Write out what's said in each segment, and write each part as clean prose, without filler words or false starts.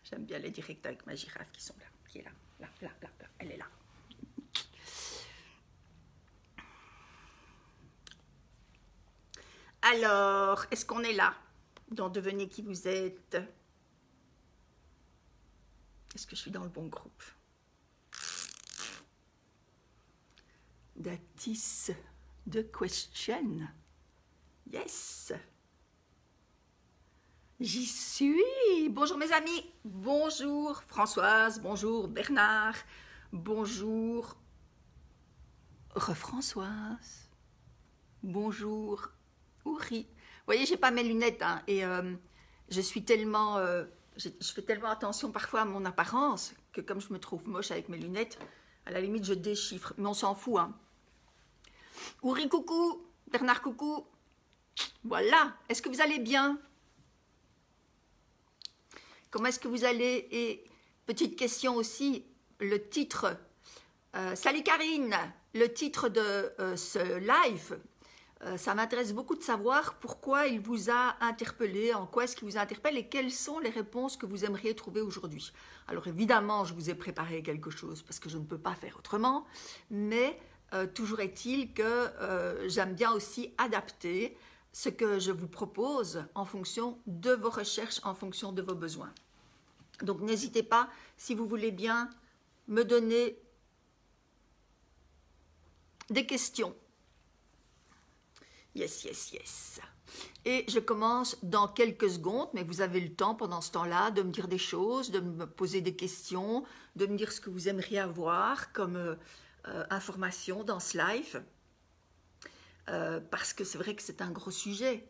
J'aime bien les directs avec ma girafe qui sont là, qui est là, là, elle est là. Alors, est-ce qu'on est là dans Devenez qui vous êtes? Est-ce que je suis dans le bon groupe? That is the question. Yes. J'y suis. Bonjour mes amis. Bonjour Françoise. Bonjour Bernard. Bonjour Refrançoise. Bonjour Ouri. Vous voyez, j'ai pas mes lunettes hein, et je suis tellement, je fais tellement attention parfois à mon apparence que comme je me trouve moche avec mes lunettes, à la limite je déchiffre, mais on s'en fout. Hein. Ouri, coucou. Bernard, coucou. Voilà. Est-ce que vous allez bien? Comment est-ce que vous allez? Et petite question aussi, le titre. Salut Karine, le titre de ce live, ça m'intéresse beaucoup de savoir pourquoi il vous a interpellé, en quoi est-ce qu'il vous interpelle et quelles sont les réponses que vous aimeriez trouver aujourd'hui. Alors évidemment, je vous ai préparé quelque chose parce que je ne peux pas faire autrement, mais toujours est-il que j'aime bien aussi adapter ce que je vous propose en fonction de vos recherches, en fonction de vos besoins. Donc n'hésitez pas, si vous voulez bien, me donner des questions. Yes, yes, yes. Et je commence dans quelques secondes, mais vous avez le temps pendant ce temps-là de me dire des choses, de me poser des questions, de me dire ce que vous aimeriez avoir comme information dans ce live. Parce que c'est vrai que c'est un gros sujet.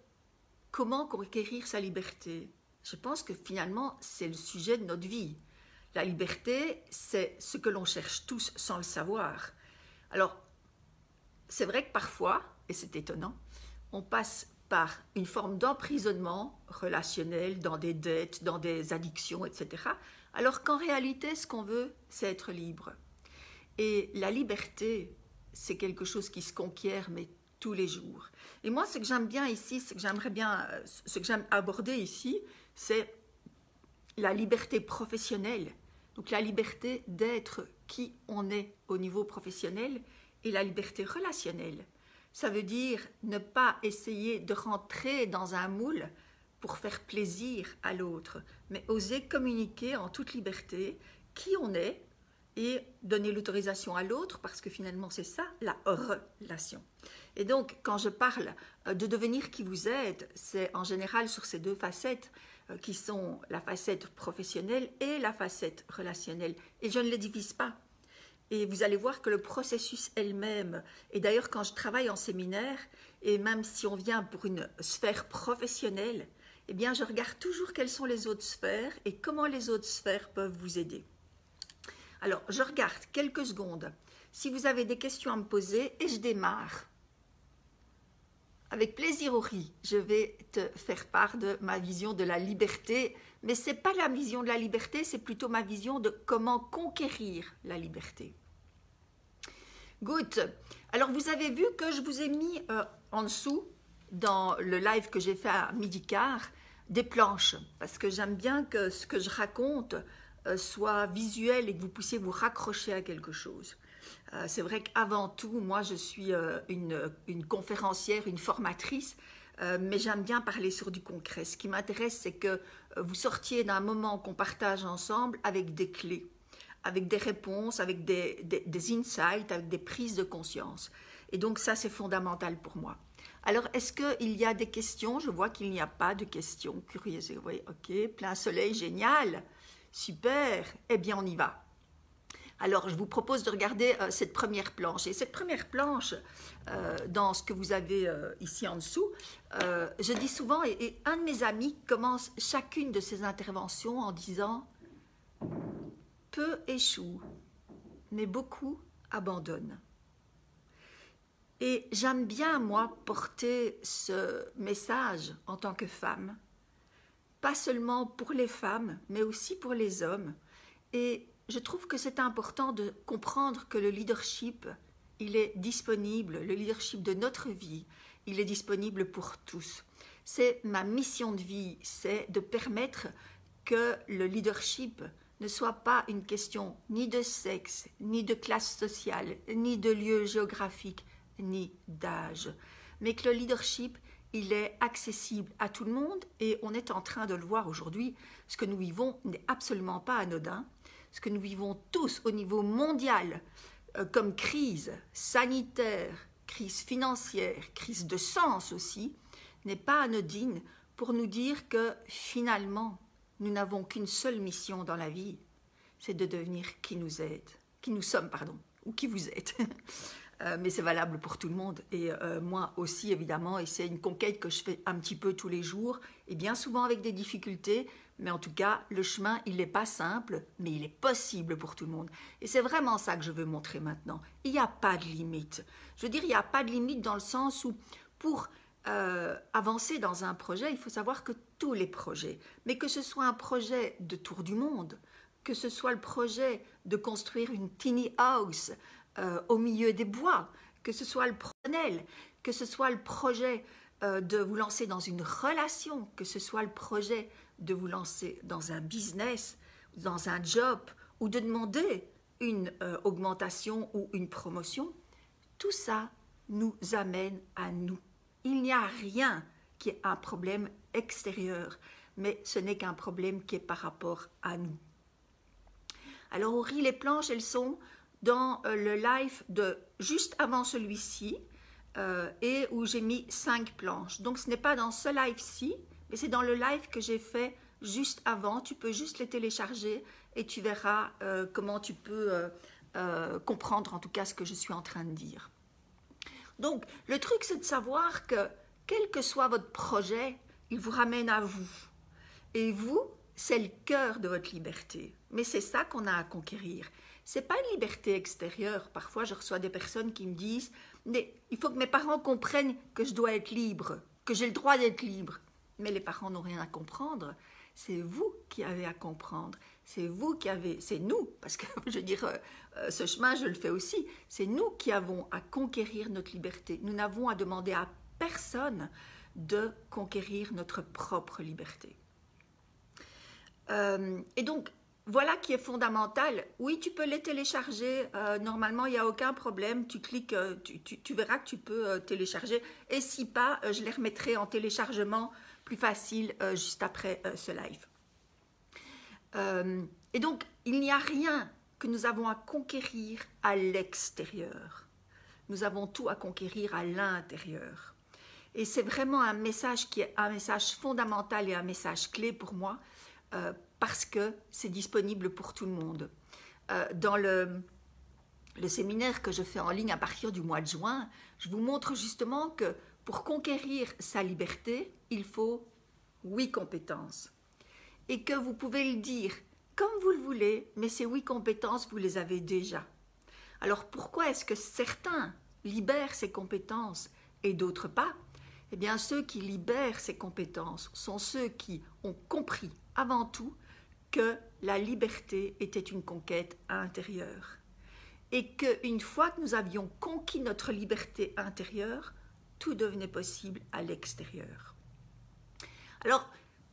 Comment conquérir sa liberté? Je pense que finalement, c'est le sujet de notre vie. La liberté, c'est ce que l'on cherche tous sans le savoir. Alors, c'est vrai que parfois, et c'est étonnant, on passe par une forme d'emprisonnement relationnel dans des dettes, dans des addictions, etc. Alors qu'en réalité, ce qu'on veut, c'est être libre. Et la liberté, c'est quelque chose qui se conquiert, mais tous les jours. Et moi, ce que j'aime bien ici, ce que j'aime aborder ici, c'est la liberté professionnelle. Donc la liberté d'être qui on est au niveau professionnel et la liberté relationnelle. Ça veut dire ne pas essayer de rentrer dans un moule pour faire plaisir à l'autre, mais oser communiquer en toute liberté qui on est et donner l'autorisation à l'autre parce que finalement c'est ça la relation. Et donc quand je parle de devenir qui vous êtes, c'est en général sur ces deux facettes qui sont la facette professionnelle et la facette relationnelle. Et je ne les divise pas. Et vous allez voir que le processus elle-même, et d'ailleurs quand je travaille en séminaire, et même si on vient pour une sphère professionnelle, eh bien je regarde toujours quelles sont les autres sphères et comment les autres sphères peuvent vous aider. Alors je regarde quelques secondes si vous avez des questions à me poser et je démarre. Avec plaisir, Ori, je vais te faire part de ma vision de la liberté, mais ce n'est pas la vision de la liberté, c'est plutôt ma vision de comment conquérir la liberté. Good. Alors, vous avez vu que je vous ai mis en dessous, dans le live que j'ai fait à midi quart, des planches, parce que j'aime bien que ce que je raconte soit visuel et que vous puissiez vous raccrocher à quelque chose. C'est vrai qu'avant tout, moi je suis une conférencière, une formatrice, mais j'aime bien parler sur du concret. Ce qui m'intéresse, c'est que vous sortiez d'un moment qu'on partage ensemble avec des clés, avec des réponses, avec des insights, avec des prises de conscience. Et donc ça, c'est fondamental pour moi. Alors, est-ce qu'il y a des questions? Je vois qu'il n'y a pas de questions. Curieux, oui, ok, plein soleil, génial, super, eh bien on y va. Alors, je vous propose de regarder cette première planche. Et cette première planche, dans ce que vous avez ici en dessous, je dis souvent, et un de mes amis commence chacune de ses interventions en disant « Peu échouent, mais beaucoup abandonnent ». Et j'aime bien, moi, porter ce message en tant que femme, pas seulement pour les femmes, mais aussi pour les hommes. Et je trouve que c'est important de comprendre que le leadership, il est disponible, le leadership de notre vie, il est disponible pour tous. C'est ma mission de vie, c'est de permettre que le leadership ne soit pas une question ni de sexe, ni de classe sociale, ni de lieu géographique, ni d'âge, mais que le leadership, il est accessible à tout le monde et on est en train de le voir aujourd'hui. Ce que nous vivons n'est absolument pas anodin. Ce que nous vivons tous au niveau mondial comme crise sanitaire, crise financière, crise de sens aussi, n'est pas anodine pour nous dire que finalement, nous n'avons qu'une seule mission dans la vie, c'est de devenir qui nous sommes, ou qui vous êtes. Mais c'est valable pour tout le monde et moi aussi évidemment, et c'est une conquête que je fais un petit peu tous les jours et bien souvent avec des difficultés, mais en tout cas le chemin il n'est pas simple, mais il est possible pour tout le monde et c'est vraiment ça que je veux montrer maintenant. Il n'y a pas de limite, je veux dire il n'y a pas de limite dans le sens où pour avancer dans un projet, il faut savoir que tous les projets, mais que ce soit un projet de tour du monde, que ce soit le projet de construire une tiny house au milieu des bois, que ce soit le projet, que ce soit le projet de vous lancer dans une relation, que ce soit le projet de vous lancer dans un business, dans un job, ou de demander une augmentation ou une promotion, tout ça nous amène à nous. Il n'y a rien qui est un problème extérieur, mais ce n'est qu'un problème qui est par rapport à nous. Alors Aurélie, les planches, elles sont dans le live de juste avant celui-ci et où j'ai mis 5 planches. Donc ce n'est pas dans ce live-ci, mais c'est dans le live que j'ai fait juste avant. Tu peux juste les télécharger et tu verras comment tu peux comprendre en tout cas ce que je suis en train de dire. Donc le truc c'est de savoir que quel que soit votre projet, il vous ramène à vous. Et vous, c'est le cœur de votre liberté. Mais c'est ça qu'on a à conquérir. Ce n'est pas une liberté extérieure. Parfois, je reçois des personnes qui me disent « Mais il faut que mes parents comprennent que je dois être libre, que j'ai le droit d'être libre. » Mais les parents n'ont rien à comprendre. C'est vous qui avez à comprendre. C'est vous qui avez... C'est nous, parce que je veux dire, ce chemin, je le fais aussi. C'est nous qui avons à conquérir notre liberté. Nous n'avons à demander à personne de conquérir notre propre liberté. Et donc, voilà qui est fondamental. Oui, tu peux les télécharger. Normalement, il n'y a aucun problème. Tu cliques, tu verras que tu peux télécharger. Et si pas, je les remettrai en téléchargement plus facile juste après ce live. Et donc, il n'y a rien que nous avons à conquérir à l'extérieur. Nous avons tout à conquérir à l'intérieur. Et c'est vraiment un message qui est un message fondamental et un message clé pour moi. Parce que c'est disponible pour tout le monde. Dans le séminaire que je fais en ligne à partir du mois de juin, je vous montre justement que pour conquérir sa liberté, il faut 8 compétences. Et que vous pouvez le dire comme vous le voulez, mais ces 8 compétences, vous les avez déjà. Alors pourquoi est-ce que certains libèrent ces compétences et d'autres pas? Eh bien, ceux qui libèrent ces compétences sont ceux qui ont compris avant tout que la liberté était une conquête intérieure et qu'une fois que nous avions conquis notre liberté intérieure, tout devenait possible à l'extérieur. Alors,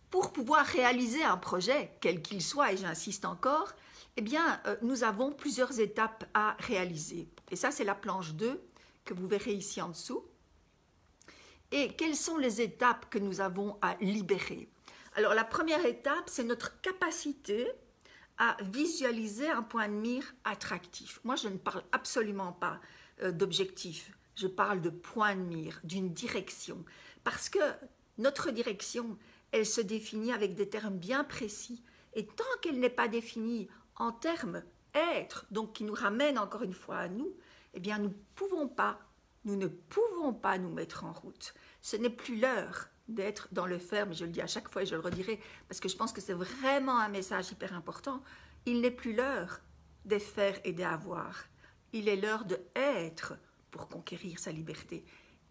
pour pouvoir réaliser un projet, quel qu'il soit, et j'insiste encore, eh bien, nous avons plusieurs étapes à réaliser. Et ça, c'est la planche 2 que vous verrez ici en dessous. Et quelles sont les étapes que nous avons à libérer? Alors, la première étape, c'est notre capacité à visualiser un point de mire attractif. Moi, je ne parle absolument pas d'objectif. Je parle de point de mire, d'une direction. Parce que notre direction, elle se définit avec des termes bien précis. Et tant qu'elle n'est pas définie en termes être, donc qui nous ramène encore une fois à nous, eh bien, nous ne pouvons pas nous mettre en route. Ce n'est plus l'heure d'être dans le faire, mais je le dis à chaque fois et je le redirai, parce que je pense que c'est vraiment un message hyper important. Il n'est plus l'heure des faire et des avoir. Il est l'heure de être pour conquérir sa liberté.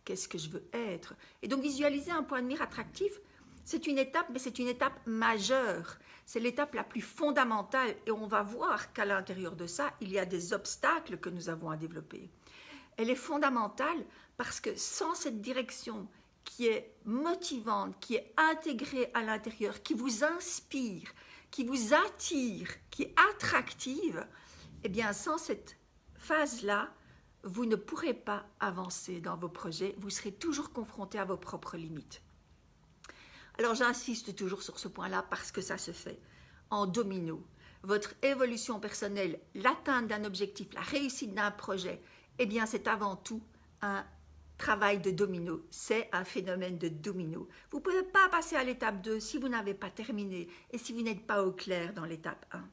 Qu'est-ce que je veux être? Et donc visualiser un point de mire attractif, c'est une étape, mais c'est une étape majeure. C'est l'étape la plus fondamentale et on va voir qu'à l'intérieur de ça, il y a des obstacles que nous avons à développer. Elle est fondamentale parce que sans cette direction qui est motivante, qui est intégrée à l'intérieur, qui vous inspire, qui vous attire, qui est attractive, eh bien, sans cette phase-là, vous ne pourrez pas avancer dans vos projets, vous serez toujours confronté à vos propres limites. Alors, j'insiste toujours sur ce point-là parce que ça se fait en domino. Votre évolution personnelle, l'atteinte d'un objectif, la réussite d'un projet, eh bien, c'est avant tout un travail de domino. C'est un phénomène de domino. Vous ne pouvez pas passer à l'étape 2 si vous n'avez pas terminé et si vous n'êtes pas au clair dans l'étape 1.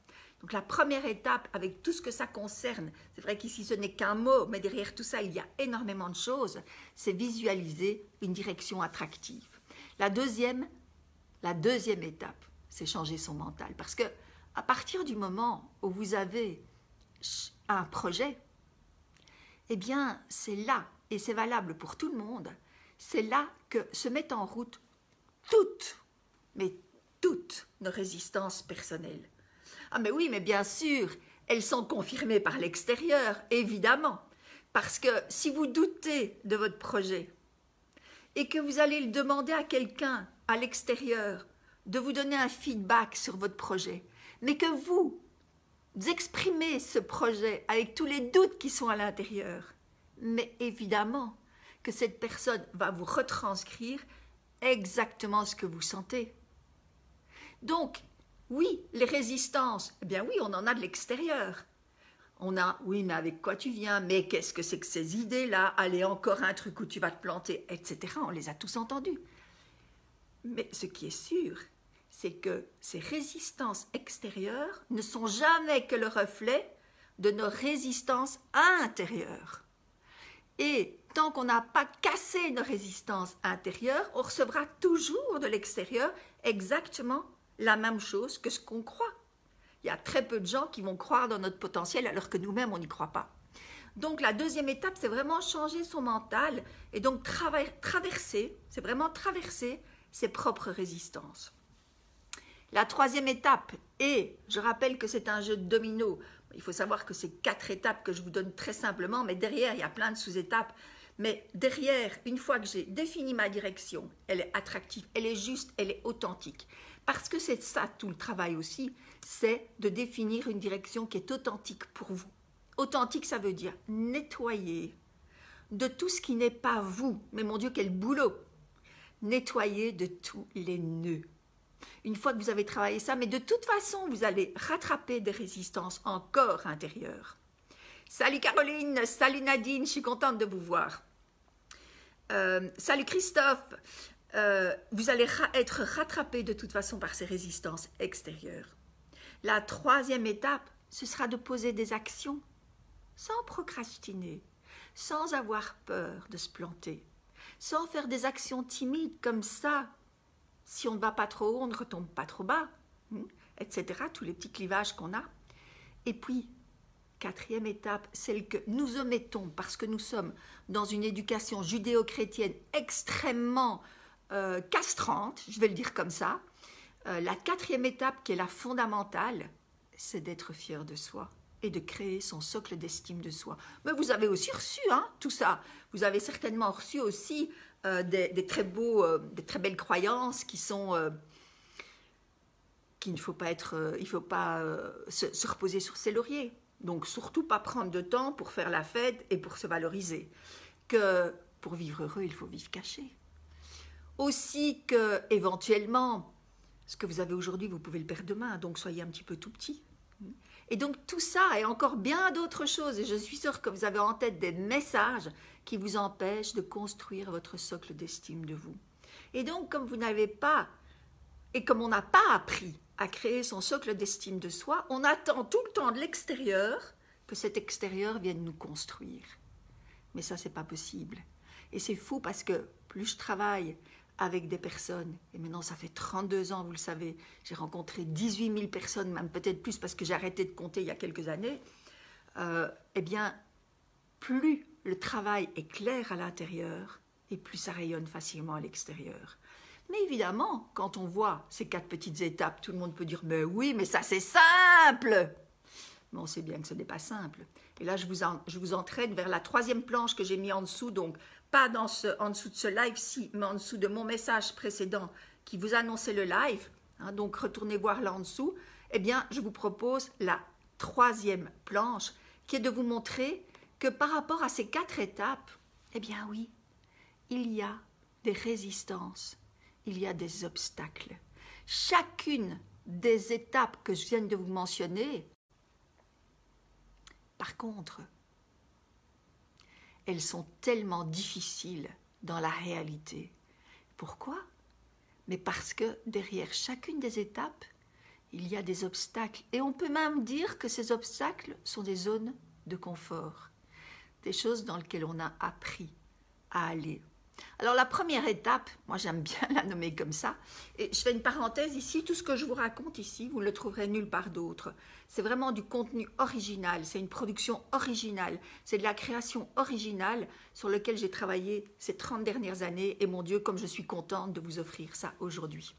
Donc, la première étape, avec tout ce que ça concerne, c'est vrai qu'ici, ce n'est qu'un mot, mais derrière tout ça, il y a énormément de choses, c'est visualiser une direction attractive. La deuxième étape, c'est changer son mental. Parce que à partir du moment où vous avez un projet, eh bien, c'est là, et c'est valable pour tout le monde, c'est là que se mettent en route toutes nos résistances personnelles. Ah mais oui, mais bien sûr, elles sont confirmées par l'extérieur, évidemment. Parce que si vous doutez de votre projet et que vous allez le demander à quelqu'un à l'extérieur de vous donner un feedback sur votre projet, mais que vous exprimez ce projet avec tous les doutes qui sont à l'intérieur, mais évidemment que cette personne va vous retranscrire exactement ce que vous sentez. Donc, oui, les résistances, eh bien oui, on en a de l'extérieur. On a, oui, mais avec quoi tu viens? Mais qu'est-ce que c'est que ces idées-là? Allez, encore un truc où tu vas te planter, etc. On les a tous entendus. Mais ce qui est sûr, c'est que ces résistances extérieures ne sont jamais que le reflet de nos résistances intérieures. Et tant qu'on n'a pas cassé nos résistances intérieures, on recevra toujours de l'extérieur exactement la même chose que ce qu'on croit. Il y a très peu de gens qui vont croire dans notre potentiel alors que nous-mêmes, on n'y croit pas. Donc, la deuxième étape, c'est vraiment changer son mental et donc traverser, c'est vraiment traverser ses propres résistances. La troisième étape, et je rappelle que c'est un jeu de domino, il faut savoir que c'est 4 étapes que je vous donne très simplement, mais derrière, il y a plein de sous-étapes. Mais derrière, une fois que j'ai défini ma direction, elle est attractive, elle est juste, elle est authentique. Parce que c'est ça tout le travail aussi, c'est de définir une direction qui est authentique pour vous. Authentique, ça veut dire nettoyer de tout ce qui n'est pas vous. Mais mon Dieu, quel boulot! Nettoyer de tous les nœuds. Une fois que vous avez travaillé ça, mais de toute façon, vous allez rattraper des résistances encore intérieures. Salut Caroline, salut Nadine, je suis contente de vous voir. Salut Christophe, vous allez être rattrapé de toute façon par ces résistances extérieures. La troisième étape, ce sera de poser des actions sans procrastiner, sans avoir peur de se planter, sans faire des actions timides comme ça. Si on ne va pas trop haut, on ne retombe pas trop bas, etc. Tous les petits clivages qu'on a. Et puis, quatrième étape, celle que nous omettons parce que nous sommes dans une éducation judéo-chrétienne extrêmement castrante, je vais le dire comme ça. La quatrième étape, qui est la fondamentale, c'est d'être fier de soi et de créer son socle d'estime de soi. Mais vous avez aussi reçu tout ça. Vous avez certainement reçu aussi des très belles croyances qui sont... qu'il ne faut pas être... il ne faut pas se reposer sur ses lauriers. Donc, surtout pas prendre de temps pour faire la fête et pour se valoriser. Que pour vivre heureux, il faut vivre caché. Aussi que, éventuellement, ce que vous avez aujourd'hui, vous pouvez le perdre demain. Donc, soyez un petit peu tout petit. Et donc, tout ça et encore bien d'autres choses. Et je suis sûre que vous avez en tête des messages qui vous empêchent de construire votre socle d'estime de vous. Et donc, comme vous n'avez pas, et comme on n'a pas appris à créer son socle d'estime de soi, on attend tout le temps de l'extérieur que cet extérieur vienne nous construire. Mais ça, c'est pas possible. Et c'est fou parce que plus je travaille avec des personnes, et maintenant ça fait 32 ans, vous le savez, j'ai rencontré 18 000 personnes, même peut-être plus parce que j'ai arrêté de compter il y a quelques années, eh bien, plus le travail est clair à l'intérieur et plus ça rayonne facilement à l'extérieur. Mais évidemment, quand on voit ces 4 petites étapes, tout le monde peut dire « Mais oui, mais ça c'est simple !» Mais on sait bien que ce n'est pas simple. Et là, je vous entraîne vers la 3e planche que j'ai mis en dessous, donc pas en dessous de ce live-ci, mais en dessous de mon message précédent qui vous annonçait le live. hein, donc retournez voir là en dessous, eh bien, je vous propose la troisième planche, qui est de vous montrer que par rapport à ces 4 étapes, eh bien oui, il y a des résistances, il y a des obstacles. Chacune des étapes que je viens de vous mentionner, par contre, elles sont tellement difficiles dans la réalité. Pourquoi? Mais parce que derrière chacune des étapes, il y a des obstacles. Et on peut même dire que ces obstacles sont des zones de confort, des choses dans lesquelles on a appris à aller. Alors la première étape, moi j'aime bien la nommer comme ça, et je fais une parenthèse ici, tout ce que je vous raconte ici, vous ne le trouverez nulle part d'autre. C'est vraiment du contenu original, c'est une production originale, c'est de la création originale sur laquelle j'ai travaillé ces 30 dernières années, et mon Dieu, comme je suis contente de vous offrir ça aujourd'hui.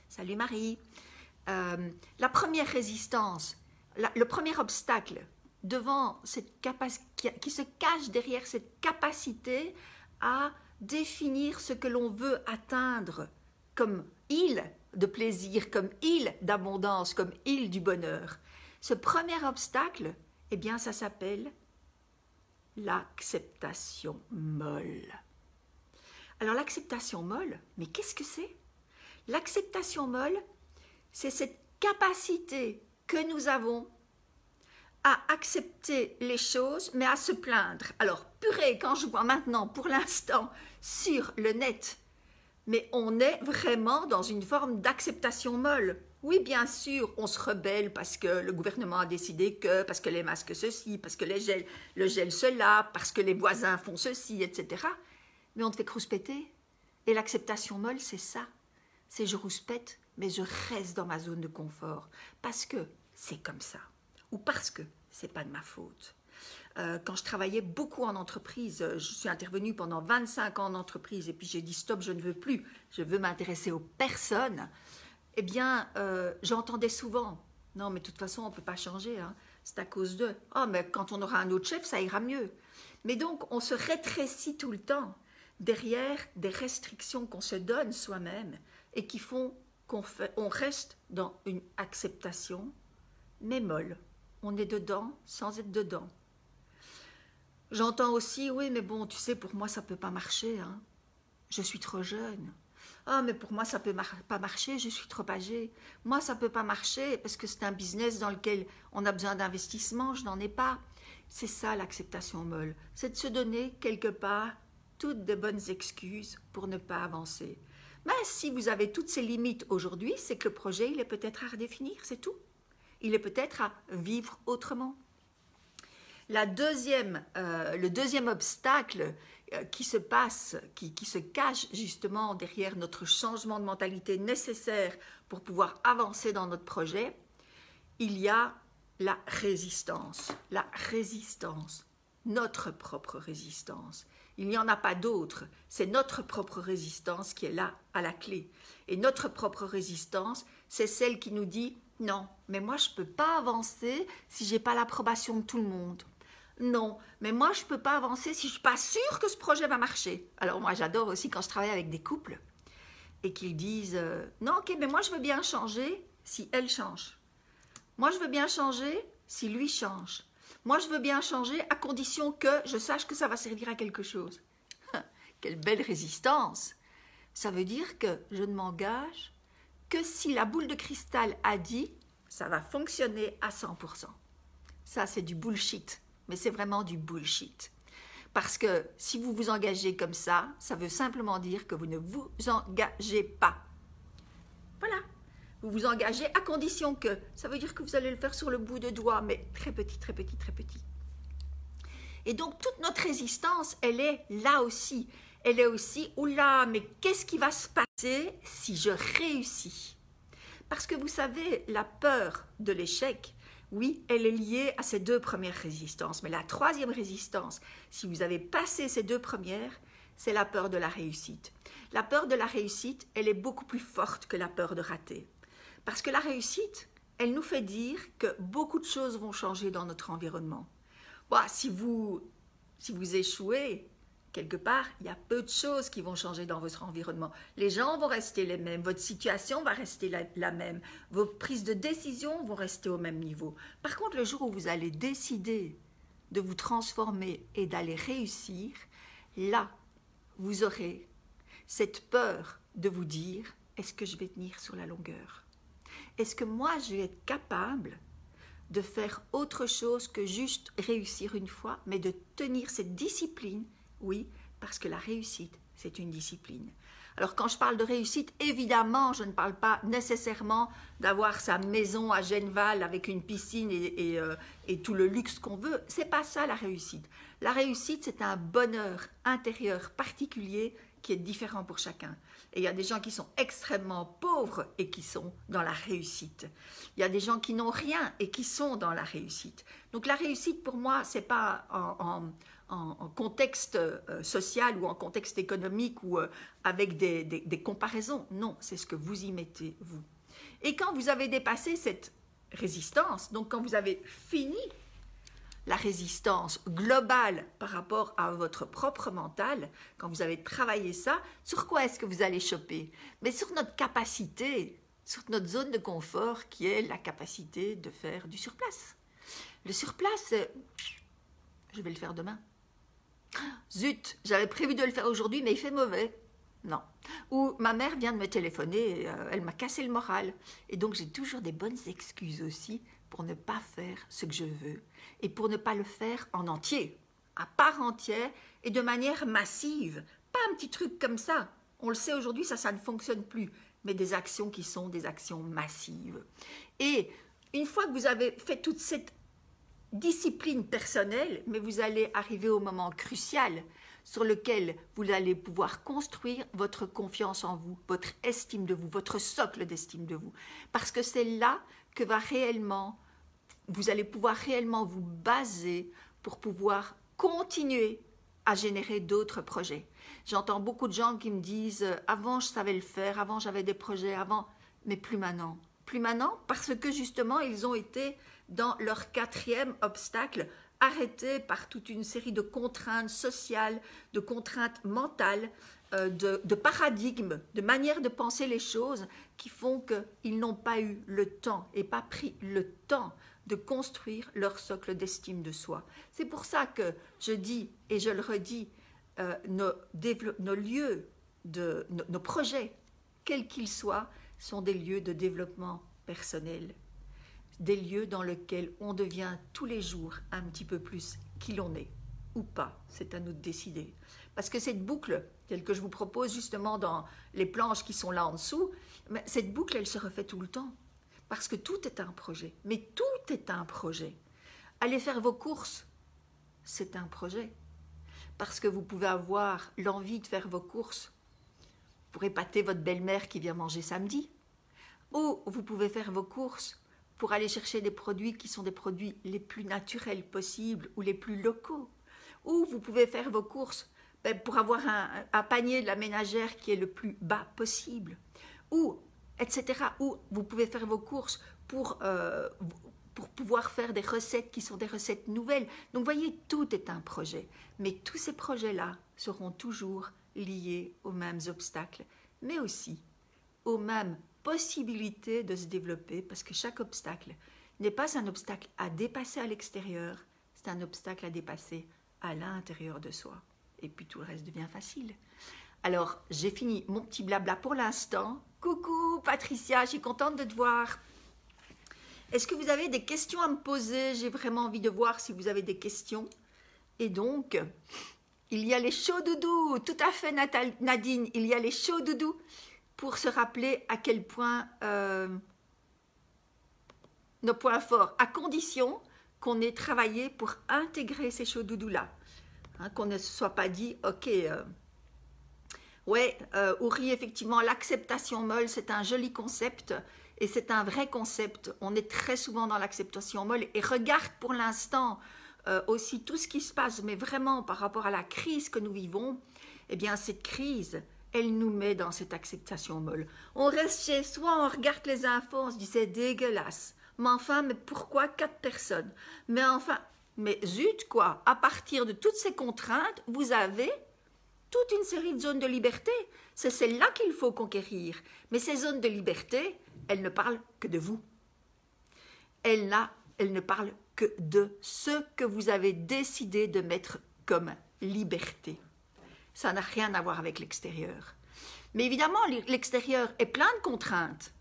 Salut Marie. La première résistance, le premier obstacle devant cette capacité, qui se cache derrière cette capacité à définir ce que l'on veut atteindre comme île de plaisir, comme île d'abondance, comme île du bonheur. Ce premier obstacle, eh bien, ça s'appelle l'acceptation molle. Alors, l'acceptation molle, mais qu'est-ce que c'est? L'acceptation molle, c'est cette capacité que nous avons à accepter les choses, mais à se plaindre. Alors, purée, quand je vois maintenant, pour l'instant, sur le net, mais on est vraiment dans une forme d'acceptation molle. Oui, bien sûr, on se rebelle parce que le gouvernement a décidé que, parce que les masques ceci, parce que le gel cela, parce que les voisins font ceci, etc. Mais on te fait crouspéter. Et l'acceptation molle, c'est ça. C'est je rouspète, mais je reste dans ma zone de confort. Parce que c'est comme ça. Ou parce que c'est pas de ma faute. Quand je travaillais beaucoup en entreprise, je suis intervenue pendant 25 ans en entreprise et puis j'ai dit stop, je ne veux plus, je veux m'intéresser aux personnes. Eh bien, j'entendais souvent, non mais de toute façon on ne peut pas changer, hein. C'est à cause d'eux. Oh mais quand on aura un autre chef, ça ira mieux. Mais donc on se rétrécit tout le temps derrière des restrictions qu'on se donne soi-même et qui font qu'on reste dans une acceptation, mais molle. On est dedans sans être dedans. J'entends aussi, oui, mais bon, tu sais, pour moi, ça ne peut pas marcher. Hein. Je suis trop jeune. Ah, mais pour moi, ça ne peut pas marcher, je suis trop âgée. Moi, ça ne peut pas marcher parce que c'est un business dans lequel on a besoin d'investissement, je n'en ai pas. C'est ça l'acceptation molle. C'est de se donner quelque part toutes de bonnes excuses pour ne pas avancer. Mais si vous avez toutes ces limites aujourd'hui, c'est que le projet, il est peut-être à redéfinir, c'est tout. Il est peut-être à vivre autrement. Le deuxième obstacle qui se passe, qui se cache justement derrière notre changement de mentalité nécessaire pour pouvoir avancer dans notre projet, il y a la résistance. La résistance, notre propre résistance. Il n'y en a pas d'autre, c'est notre propre résistance qui est là à la clé. Et notre propre résistance, c'est celle qui nous dit « Non, mais moi je ne peux pas avancer si je n'ai pas l'approbation de tout le monde. » Non, mais moi je ne peux pas avancer si je ne suis pas sûre que ce projet va marcher. Alors moi j'adore aussi quand je travaille avec des couples et qu'ils disent « Non, ok, mais moi je veux bien changer si elle change. Moi je veux bien changer si lui change. Moi je veux bien changer à condition que je sache que ça va servir à quelque chose. » Quelle belle résistance! Ça veut dire que je ne m'engage que si la boule de cristal a dit « ça va fonctionner à 100%. » Ça c'est du bullshit. Mais c'est vraiment du bullshit. Parce que si vous vous engagez comme ça, ça veut simplement dire que vous ne vous engagez pas. Voilà. Vous vous engagez à condition que. Ça veut dire que vous allez le faire sur le bout de doigt, mais très petit, très petit, très petit. Et donc, toute notre résistance, elle est là aussi. Elle est aussi, oula, mais qu'est-ce qui va se passer si je réussis? Parce que vous savez, la peur de l'échec, oui, elle est liée à ces deux premières résistances. Mais la troisième résistance, si vous avez passé ces deux premières, c'est la peur de la réussite. La peur de la réussite, elle est beaucoup plus forte que la peur de rater. Parce que la réussite, elle nous fait dire que beaucoup de choses vont changer dans notre environnement. Bon, si vous échouez, quelque part, il y a peu de choses qui vont changer dans votre environnement. Les gens vont rester les mêmes, votre situation va rester la même, vos prises de décision vont rester au même niveau. Par contre, le jour où vous allez décider de vous transformer et d'aller réussir, là, vous aurez cette peur de vous dire, est-ce que je vais tenir sur la longueur? Est-ce que moi, je vais être capable de faire autre chose que juste réussir une fois, mais de tenir cette discipline? Oui, parce que la réussite, c'est une discipline. Alors quand je parle de réussite, évidemment, je ne parle pas nécessairement d'avoir sa maison à Genneval avec une piscine et tout le luxe qu'on veut. C'est pas ça la réussite. La réussite, c'est un bonheur intérieur particulier qui est différent pour chacun. Et il y a des gens qui sont extrêmement pauvres et qui sont dans la réussite. Il y a des gens qui n'ont rien et qui sont dans la réussite. Donc la réussite, pour moi, c'est pas en contexte social ou en contexte économique ou avec des comparaisons. Non, c'est ce que vous y mettez, vous. Et quand vous avez dépassé cette résistance, donc quand vous avez fini la résistance globale par rapport à votre propre mental, quand vous avez travaillé ça, sur quoi est-ce que vous allez choper? Mais sur notre capacité, sur notre zone de confort qui est la capacité de faire du surplace. Le surplace, je vais le faire demain. Zut, j'avais prévu de le faire aujourd'hui, mais il fait mauvais. Non. Ou ma mère vient de me téléphoner, elle m'a cassé le moral. Et donc j'ai toujours des bonnes excuses aussi pour ne pas faire ce que je veux et pour ne pas le faire en entier, à part entière et de manière massive. Pas un petit truc comme ça. On le sait aujourd'hui, ça ne fonctionne plus, mais des actions qui sont des actions massives. Et une fois que vous avez fait toute cette discipline personnelle, mais vous allez arriver au moment crucial sur lequel vous allez pouvoir construire votre confiance en vous, votre estime de vous, votre socle d'estime de vous. Parce que c'est là que vous allez pouvoir réellement vous baser pour pouvoir continuer à générer d'autres projets. J'entends beaucoup de gens qui me disent « avant je savais le faire, avant j'avais des projets, avant, mais plus maintenant ». Plus maintenant parce que justement ils ont été dans leur 4e obstacle, arrêtés par toute une série de contraintes sociales, de contraintes mentales, de paradigmes, de manières de penser les choses qui font qu'ils n'ont pas eu le temps et pas pris le temps de construire leur socle d'estime de soi. C'est pour ça que je dis et je le redis, nos lieux, nos projets, quels qu'ils soient, sont des lieux de développement personnel, des lieux dans lesquels on devient tous les jours un petit peu plus qui l'on est, ou pas, c'est à nous de décider. Parce que cette boucle, telle que je vous propose justement dans les planches qui sont là en dessous, cette boucle, elle se refait tout le temps. Parce que tout est un projet, mais tout est un projet. Aller faire vos courses, c'est un projet. Parce que vous pouvez avoir l'envie de faire vos courses pour épater votre belle-mère qui vient manger samedi. Ou vous pouvez faire vos courses pour aller chercher des produits qui sont des produits les plus naturels possibles ou les plus locaux. Ou vous pouvez faire vos courses pour avoir un panier de la ménagère qui est le plus bas possible. Ou, etc. Ou vous pouvez faire vos courses pour pouvoir faire des recettes qui sont des recettes nouvelles. Donc, vous voyez, tout est un projet. Mais tous ces projets-là seront toujours liés aux mêmes obstacles, mais aussi aux mêmes possibilités de se développer, parce que chaque obstacle n'est pas un obstacle à dépasser à l'extérieur, c'est un obstacle à dépasser à l'intérieur de soi. Et puis tout le reste devient facile. Alors, j'ai fini mon petit blabla pour l'instant. Coucou Patricia, je suis contente de te voir. Est-ce que vous avez des questions à me poser? J'ai vraiment envie de voir si vous avez des questions. Et donc, il y a les chauds doudous, tout à fait Nadine, il y a les chauds doudous pour se rappeler à quel point nos points forts, à condition qu'on ait travaillé pour intégrer ces chauds doudous-là. Hein, qu'on ne se soit pas dit, ok, ouais, Ouri, effectivement, l'acceptation molle, c'est un joli concept et c'est un vrai concept. On est très souvent dans l'acceptation molle et regarde pour l'instant aussi tout ce qui se passe, mais vraiment par rapport à la crise que nous vivons, eh bien cette crise, elle nous met dans cette acceptation molle. On reste chez soi, on regarde les infos, on se dit c'est dégueulasse. Mais enfin, mais pourquoi 4 personnes? Mais enfin, mais zut quoi, à partir de toutes ces contraintes, vous avez toute une série de zones de liberté. C'est celle-là qu'il faut conquérir. Mais ces zones de liberté, elles ne parlent que de vous. Elles ne parlent que de ce que vous avez décidé de mettre comme liberté. Ça n'a rien à voir avec l'extérieur. Mais évidemment, l'extérieur est plein de contraintes.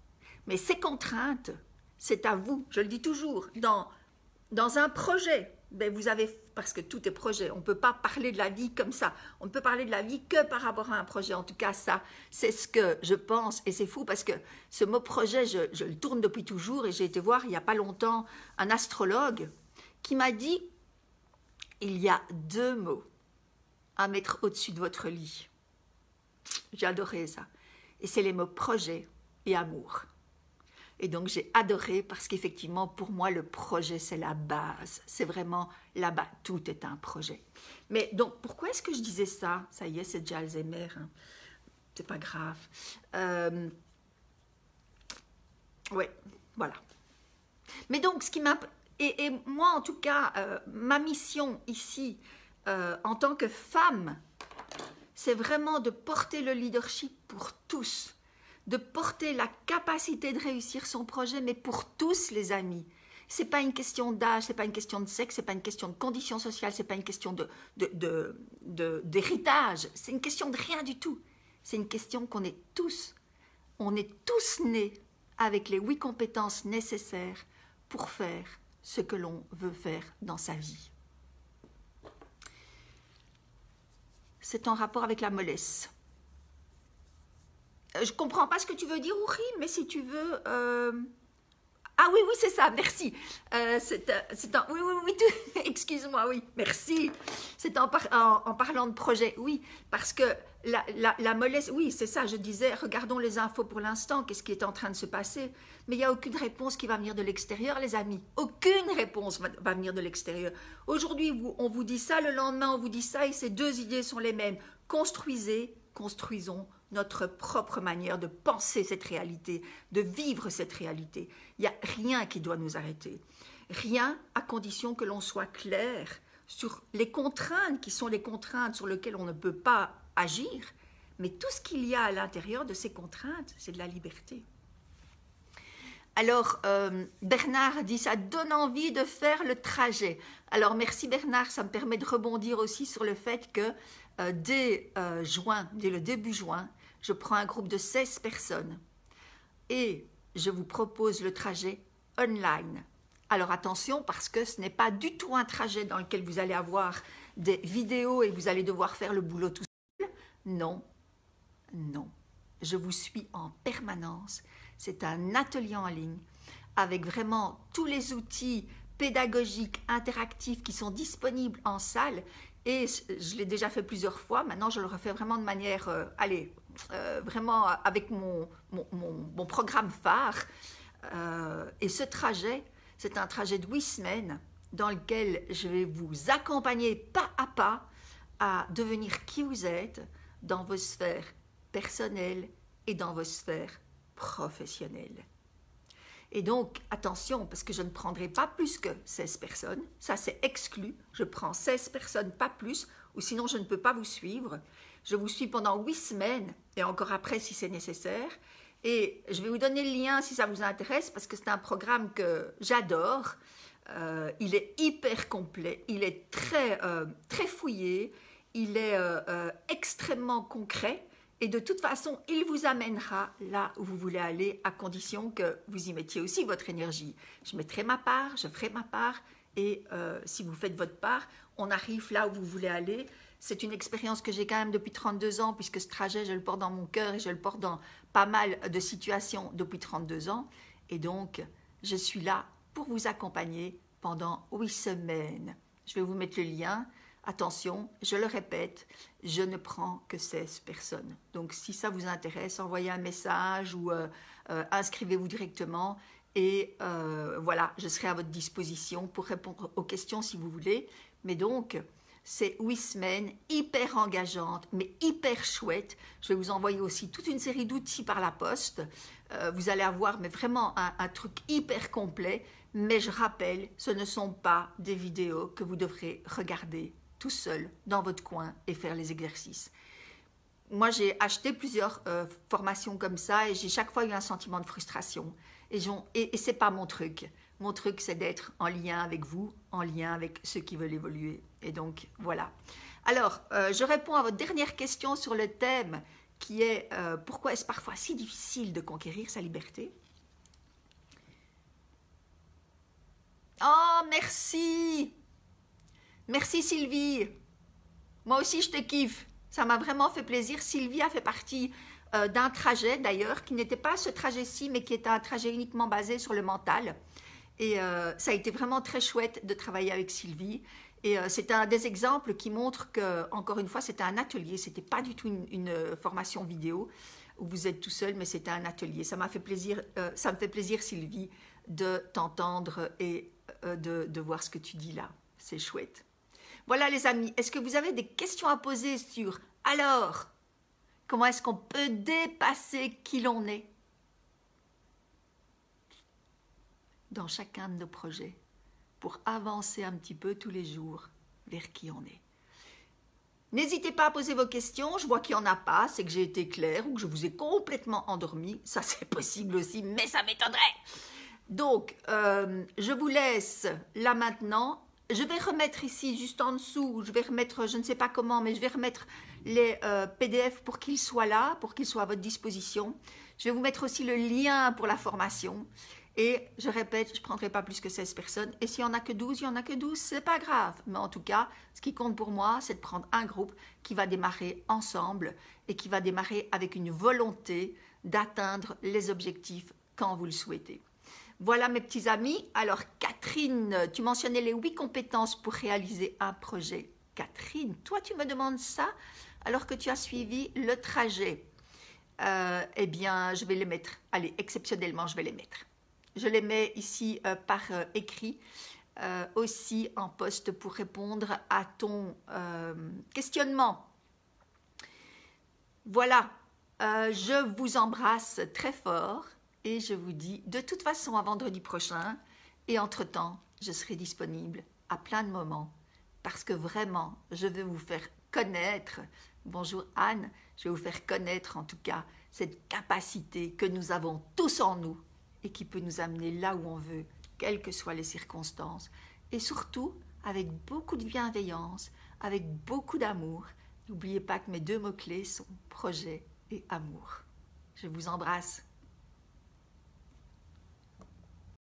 Mais ces contraintes, c'est à vous, je le dis toujours, dans un projet, ben vous avez, parce que tout est projet, on ne peut pas parler de la vie comme ça, on ne peut parler de la vie que par rapport à un projet. En tout cas, ça, c'est ce que je pense, et c'est fou parce que ce mot projet, je le tourne depuis toujours, et j'ai été voir il n'y a pas longtemps un astrologue qui m'a dit, il y a 2 mots à mettre au-dessus de votre lit. J'ai adoré ça. Et c'est les mots projet et amour. Et donc j'ai adoré parce qu'effectivement pour moi le projet c'est la base. C'est vraiment la base. Tout est un projet. Mais donc pourquoi est-ce que je disais ça? Ça y est, c'est déjà Alzheimer. Hein. C'est pas grave. Ouais, voilà. Mais donc ce qui m'a... Et moi en tout cas, ma mission ici en tant que femme, c'est vraiment de porter le leadership pour tous, de porter la capacité de réussir son projet, mais pour tous les amis. Ce n'est pas une question d'âge, ce n'est pas une question de sexe, ce n'est pas une question de condition sociale, ce n'est pas une question d'héritage, c'est une question de rien du tout. C'est une question qu'on est tous nés avec les 8 compétences nécessaires pour faire ce que l'on veut faire dans sa vie. C'est en rapport avec la mollesse. Je ne comprends pas ce que tu veux dire, Ouri, mais si tu veux... Ah oui, oui, c'est ça, merci. Oui, excuse-moi, oui, merci. C'est en parlant de projet, oui, parce que la mollesse, oui, c'est ça, je disais, regardons les infos pour l'instant, qu'est-ce qui est en train de se passer, mais il n'y a aucune réponse qui va venir de l'extérieur, les amis, aucune réponse va venir de l'extérieur. Aujourd'hui, on vous dit ça, le lendemain, on vous dit ça, et ces 2 idées sont les mêmes. Construisons notre propre manière de penser cette réalité, de vivre cette réalité. Il n'y a rien qui doit nous arrêter. Rien à condition que l'on soit clair sur les contraintes qui sont les contraintes sur lesquelles on ne peut pas agir, mais tout ce qu'il y a à l'intérieur de ces contraintes, c'est de la liberté. Alors, Bernard dit, ça donne envie de faire le trajet. Alors, merci Bernard, ça me permet de rebondir aussi sur le fait que dès le début juin, je prends un groupe de 16 personnes et je vous propose le trajet online. Alors attention, parce que ce n'est pas du tout un trajet dans lequel vous allez avoir des vidéos et vous allez devoir faire le boulot tout seul. Non, non. Je vous suis en permanence. C'est un atelier en ligne avec vraiment tous les outils pédagogiques, interactifs qui sont disponibles en salle. Et je l'ai déjà fait plusieurs fois. Maintenant, je le refais vraiment de manière, vraiment avec mon programme phare. Et ce trajet, c'est un trajet de 8 semaines dans lequel je vais vous accompagner pas à pas à devenir qui vous êtes dans vos sphères personnelles et dans vos sphères professionnelles. Et donc, attention, parce que je ne prendrai pas plus que 16 personnes, ça c'est exclu, je prends 16 personnes, pas plus, ou sinon je ne peux pas vous suivre. Je vous suis pendant 8 semaines, et encore après si c'est nécessaire, et je vais vous donner le lien si ça vous intéresse, parce que c'est un programme que j'adore, il est hyper complet, il est très fouillé, il est extrêmement concret, et de toute façon, il vous amènera là où vous voulez aller, à condition que vous y mettiez aussi votre énergie. Je mettrai ma part, je ferai ma part, et si vous faites votre part, on arrive là où vous voulez aller. C'est une expérience que j'ai quand même depuis 32 ans, puisque ce trajet, je le porte dans mon cœur et je le porte dans pas mal de situations depuis 32 ans. Et donc, je suis là pour vous accompagner pendant 8 semaines. Je vais vous mettre le lien. Attention, je le répète, je ne prends que 16 personnes. Donc, si ça vous intéresse, envoyez un message ou inscrivez-vous directement. Et voilà, je serai à votre disposition pour répondre aux questions si vous voulez. Mais donc, c'est 8 semaines hyper engageantes, mais hyper chouettes. Je vais vous envoyer aussi toute une série d'outils par la poste. Vous allez avoir mais vraiment un truc hyper complet. Mais je rappelle, ce ne sont pas des vidéos que vous devrez regarder tout seul dans votre coin et faire les exercices. moi, j'ai acheté plusieurs formations comme ça et j'ai chaque fois eu un sentiment de frustration. Et c'est pas mon truc. Mon truc, c'est d'être en lien avec vous, en lien avec ceux qui veulent évoluer. Et donc, voilà. Alors, je réponds à votre dernière question sur le thème qui est pourquoi est-ce parfois si difficile de conquérir sa liberté? Oh, merci! Merci Sylvie! Moi aussi, je te kiffe. Ça m'a vraiment fait plaisir. Sylvie a fait partie d'un trajet d'ailleurs, qui n'était pas ce trajet-ci, mais qui était un trajet uniquement basé sur le mental. Et ça a été vraiment très chouette de travailler avec Sylvie. Et c'est un des exemples qui montre que, encore une fois, c'était un atelier. C'était pas du tout une formation vidéo où vous êtes tout seul, mais c'était un atelier. Ça m'a fait plaisir, ça me fait plaisir, Sylvie, de t'entendre et de voir ce que tu dis là. C'est chouette. Voilà les amis, est-ce que vous avez des questions à poser sur alors, comment est-ce qu'on peut dépasser qui l'on est dans chacun de nos projets pour avancer un petit peu tous les jours vers qui on est? N'hésitez pas à poser vos questions, je vois qu'il n'y en a pas, c'est que j'ai été claire ou que je vous ai complètement endormi, ça c'est possible aussi, mais ça m'étonnerait. Donc, je vous laisse là maintenant. Je vais remettre ici, juste en dessous, je vais remettre, je ne sais pas comment, mais je vais remettre les PDF pour qu'ils soient là, pour qu'ils soient à votre disposition. Je vais vous mettre aussi le lien pour la formation. Et je répète, je ne prendrai pas plus que 16 personnes. Et s'il n'y en a que 12, il n'y en a que 12, ce n'est pas grave. Mais en tout cas, ce qui compte pour moi, c'est de prendre un groupe qui va démarrer ensemble et qui va démarrer avec une volonté d'atteindre les objectifs quand vous le souhaitez. Voilà mes petits amis. Alors Catherine, tu mentionnais les 8 compétences pour réaliser un projet. Catherine, toi tu me demandes ça alors que tu as suivi le trajet. Eh bien, je vais les mettre. Allez, exceptionnellement, je vais les mettre. Je les mets ici par écrit, aussi en poste pour répondre à ton questionnement. Voilà, je vous embrasse très fort. Et je vous dis de toute façon à vendredi prochain. Et entre-temps, je serai disponible à plein de moments. Parce que vraiment, je veux vous faire connaître. Bonjour Anne, je vais vous faire connaître en tout cas cette capacité que nous avons tous en nous. Et qui peut nous amener là où on veut, quelles que soient les circonstances. Et surtout, avec beaucoup de bienveillance, avec beaucoup d'amour. N'oubliez pas que mes 2 mots-clés sont projet et amour. Je vous embrasse.